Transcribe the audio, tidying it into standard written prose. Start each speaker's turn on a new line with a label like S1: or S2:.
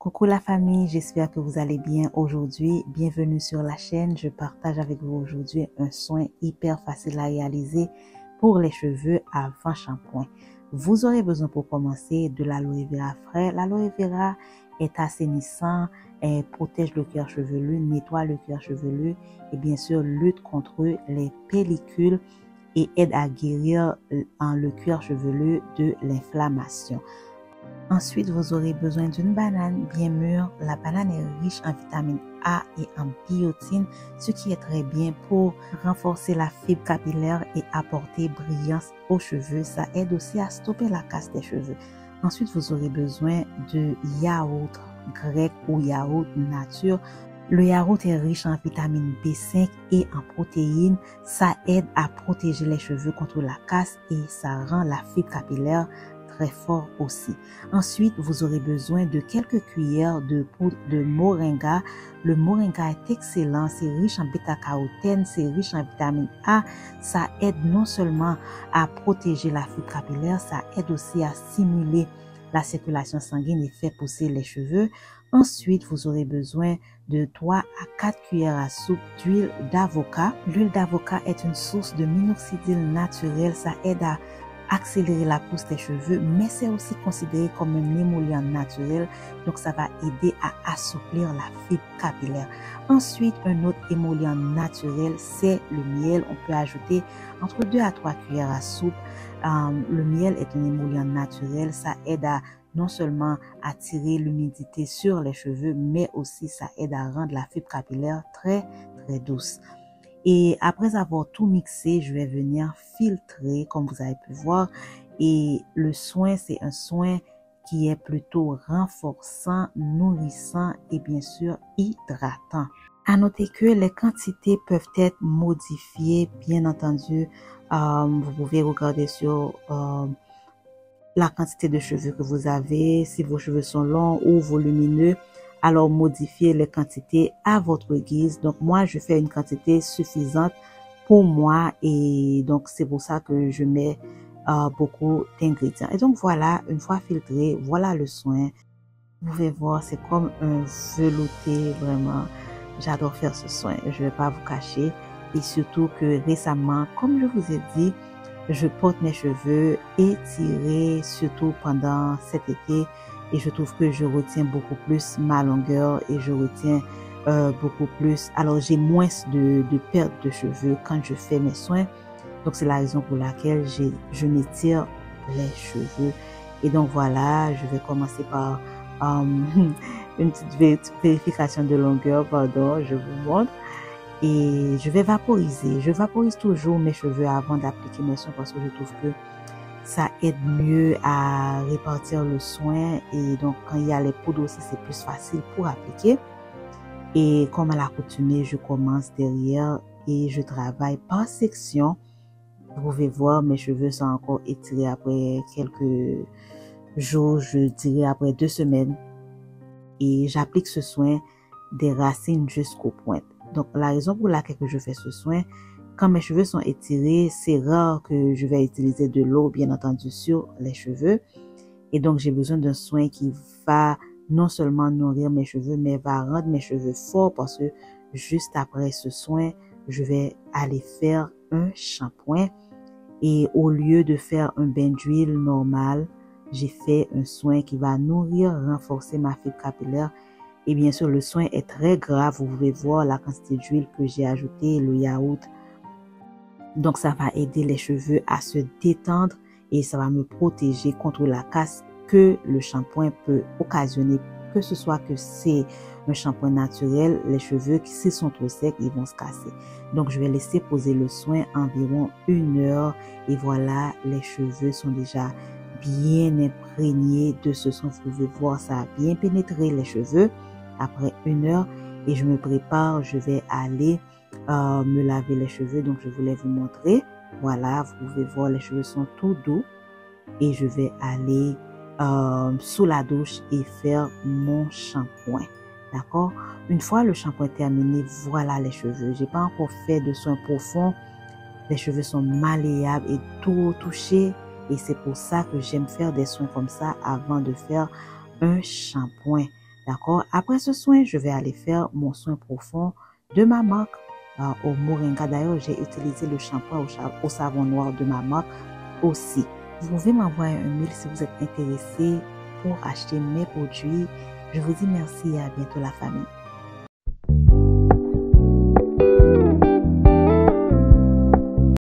S1: Coucou la famille, j'espère que vous allez bien aujourd'hui. Bienvenue sur la chaîne. Je partage avec vous aujourd'hui un soin hyper facile à réaliser pour les cheveux avant shampoing. Vous aurez besoin pour commencer de l'aloe vera frais. L'aloe vera est assainissant, protège le cuir chevelu, nettoie le cuir chevelu et bien sûr lutte contre les pellicules et aide à guérir le cuir chevelu de l'inflammation. Ensuite, vous aurez besoin d'une banane bien mûre. La banane est riche en vitamine A et en biotine, ce qui est très bien pour renforcer la fibre capillaire et apporter brillance aux cheveux. Ça aide aussi à stopper la casse des cheveux. Ensuite, vous aurez besoin de yaourt grec ou yaourt nature. Le yaourt est riche en vitamine B5 et en protéines. Ça aide à protéger les cheveux contre la casse et ça rend la fibre capillaire très fort aussi. Ensuite, vous aurez besoin de quelques cuillères de poudre de moringa. Le moringa est excellent, c'est riche en bêta-carotène, c'est riche en vitamine A. Ça aide non seulement à protéger la fibre capillaire, ça aide aussi à stimuler la circulation sanguine et fait pousser les cheveux. Ensuite, vous aurez besoin de 3 à 4 cuillères à soupe d'huile d'avocat. L'huile d'avocat est une source de minoxidil naturel, ça aide à accélérer la pousse des cheveux, mais c'est aussi considéré comme un émollient naturel, donc ça va aider à assouplir la fibre capillaire. Ensuite, un autre émollient naturel, c'est le miel. On peut ajouter entre 2 à 3 cuillères à soupe. Le miel est un émollient naturel, ça aide à non seulement attirer l'humidité sur les cheveux, mais aussi ça aide à rendre la fibre capillaire très douce. Et après avoir tout mixé, je vais venir filtrer, comme vous avez pu voir. Et le soin, c'est un soin qui est plutôt renforçant, nourrissant et bien sûr hydratant. À noter que les quantités peuvent être modifiées, bien entendu. Vous pouvez regarder sur la quantité de cheveux que vous avez, si vos cheveux sont longs ou volumineux. Alors, modifiez les quantités à votre guise. Donc, moi, je fais une quantité suffisante pour moi et donc, c'est pour ça que je mets beaucoup d'ingrédients. Et donc, voilà, une fois filtré, voilà le soin. Vous pouvez voir, c'est comme un velouté, vraiment. J'adore faire ce soin, je ne vais pas vous cacher. Et surtout que récemment, comme je vous ai dit, je porte mes cheveux étirés, surtout pendant cet été. Et je trouve que je retiens beaucoup plus ma longueur et je retiens beaucoup plus. Alors, j'ai moins de perte de cheveux quand je fais mes soins. Donc, c'est la raison pour laquelle je m'étire les cheveux. Et donc, voilà, je vais commencer par une petite vérification de longueur. Pardon, je vous montre. Et je vais vaporiser. Je vaporise toujours mes cheveux avant d'appliquer mes soins parce que je trouve que ça aide mieux à répartir le soin et donc quand il y a les poudres aussi c'est plus facile pour appliquer. Et comme à l'accoutumée, je commence derrière et je travaille par section. Vous pouvez voir, mes cheveux sont encore étirés après quelques jours, je dirais après 2 semaines. Et j'applique ce soin des racines jusqu'aux pointes. Donc la raison pour laquelle je fais ce soin, quand mes cheveux sont étirés, c'est rare que je vais utiliser de l'eau, bien entendu, sur les cheveux. Et donc, j'ai besoin d'un soin qui va non seulement nourrir mes cheveux, mais va rendre mes cheveux forts parce que juste après ce soin, je vais aller faire un shampoing. Et au lieu de faire un bain d'huile normal, j'ai fait un soin qui va nourrir, renforcer ma fibre capillaire. Et bien sûr, le soin est très grave. Vous pouvez voir la quantité d'huile que j'ai ajoutée, le yaourt. Donc, ça va aider les cheveux à se détendre et ça va me protéger contre la casse que le shampoing peut occasionner. Que ce soit que c'est un shampoing naturel, les cheveux, s'ils sont trop secs, ils vont se casser. Donc, je vais laisser poser le soin environ 1 heure. Et voilà, les cheveux sont déjà bien imprégnés de ce soin. Vous pouvez voir, ça a bien pénétré les cheveux après 1 heure. Et je me prépare, je vais aller me laver les cheveux. Donc, je voulais vous montrer. Voilà, vous pouvez voir, les cheveux sont tout doux. Et je vais aller sous la douche et faire mon shampoing. D'accord? Une fois le shampoing terminé, voilà les cheveux. J'ai pas encore fait de soins profonds. Les cheveux sont malléables et tout touchés. Et c'est pour ça que j'aime faire des soins comme ça avant de faire un shampoing. D'accord? Après ce soin, je vais aller faire mon soin profond de ma marque au Moringa. D'ailleurs, j'ai utilisé le shampoing au savon noir de ma marque aussi. Vous pouvez m'envoyer un mail si vous êtes intéressé pour acheter mes produits. Je vous dis merci et à bientôt la famille.